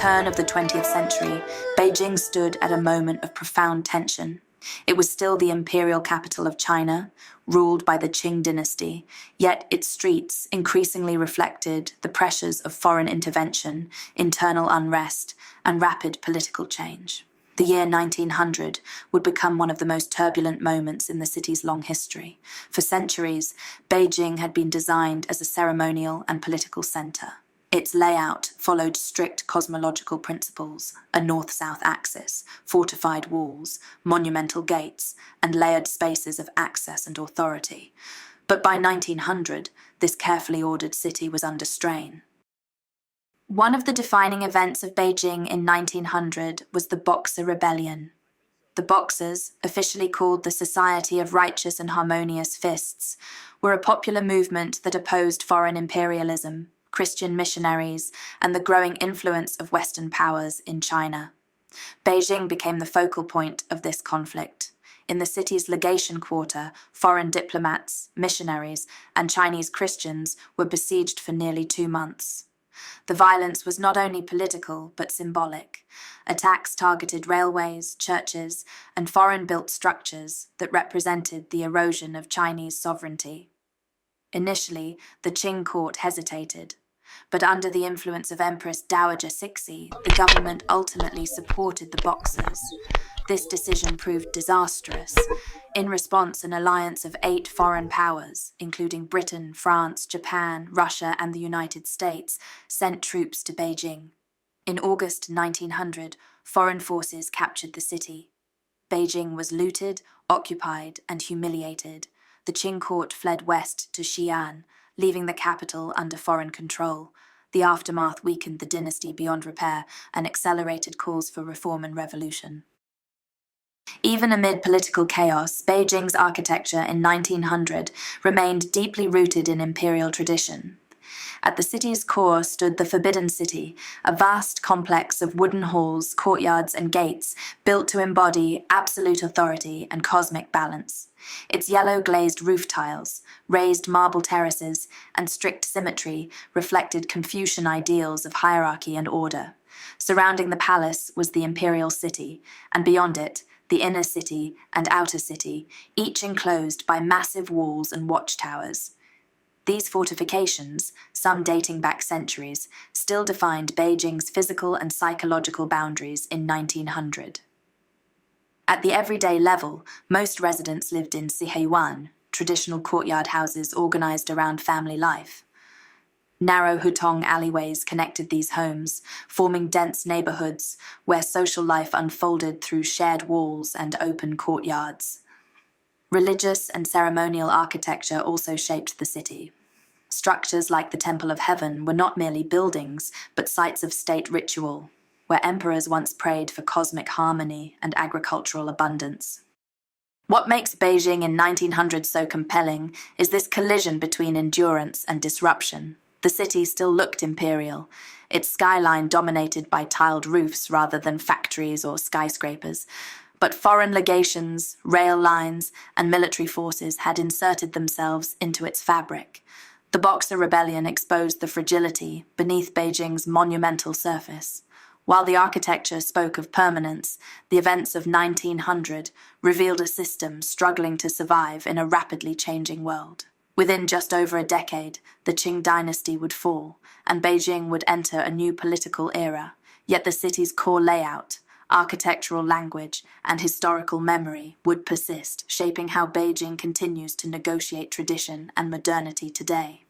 turn of the 20th century, Beijing stood at a moment of profound tension. It was still the imperial capital of China, ruled by the Qing Dynasty, yet its streets increasingly reflected the pressures of foreign intervention, internal unrest, and rapid political change. The year 1900 would become one of the most turbulent moments in the city's long history. For centuries, Beijing had been designed as a ceremonial and political center. Its layout followed strict cosmological principles: a north-south axis, fortified walls, monumental gates, and layered spaces of access and authority. But by 1900, this carefully ordered city was under strain. One of the defining events of Beijing in 1900 was the Boxer Rebellion. The Boxers, officially called the Society of Righteous and Harmonious Fists, were a popular movement that opposed foreign imperialism, Christian missionaries, and the growing influence of Western powers in China. Beijing became the focal point of this conflict. In the city's legation quarter, foreign diplomats, missionaries, and Chinese Christians were besieged for nearly 2 months. The violence was not only political, but symbolic. Attacks targeted railways, churches, and foreign-built structures that represented the erosion of Chinese sovereignty. Initially, the Qing court hesitated, but under the influence of Empress Dowager Cixi, the government ultimately supported the Boxers. This decision proved disastrous. In response, an alliance of 8 foreign powers, including Britain, France, Japan, Russia, and the United States, sent troops to Beijing. In August 1900, foreign forces captured the city. Beijing was looted, occupied, and humiliated. The Qing court fled west to Xi'an, leaving the capital under foreign control. The aftermath weakened the dynasty beyond repair and accelerated calls for reform and revolution. Even amid political chaos, Beijing's architecture in 1900 remained deeply rooted in imperial tradition. At the city's core stood the Forbidden City, a vast complex of wooden halls, courtyards, and gates built to embody absolute authority and cosmic balance. Its yellow glazed roof tiles, raised marble terraces, and strict symmetry reflected Confucian ideals of hierarchy and order. Surrounding the palace was the imperial city, and beyond it, the inner city and outer city, each enclosed by massive walls and watchtowers. These fortifications, some dating back centuries, still defined Beijing's physical and psychological boundaries in 1900. At the everyday level, most residents lived in siheyuan, traditional courtyard houses organized around family life. Narrow hutong alleyways connected these homes, forming dense neighborhoods where social life unfolded through shared walls and open courtyards. Religious and ceremonial architecture also shaped the city. Structures like the Temple of Heaven were not merely buildings, but sites of state ritual, where emperors once prayed for cosmic harmony and agricultural abundance. What makes Beijing in 1900 so compelling is this collision between endurance and disruption. The city still looked imperial, its skyline dominated by tiled roofs rather than factories or skyscrapers. But foreign legations, rail lines, and military forces had inserted themselves into its fabric. The Boxer Rebellion exposed the fragility beneath Beijing's monumental surface. While the architecture spoke of permanence, the events of 1900 revealed a system struggling to survive in a rapidly changing world. Within just over a decade, the Qing Dynasty would fall, and Beijing would enter a new political era. Yet the city's core layout, architectural language, and historical memory would persist, shaping how Beijing continues to negotiate tradition and modernity today.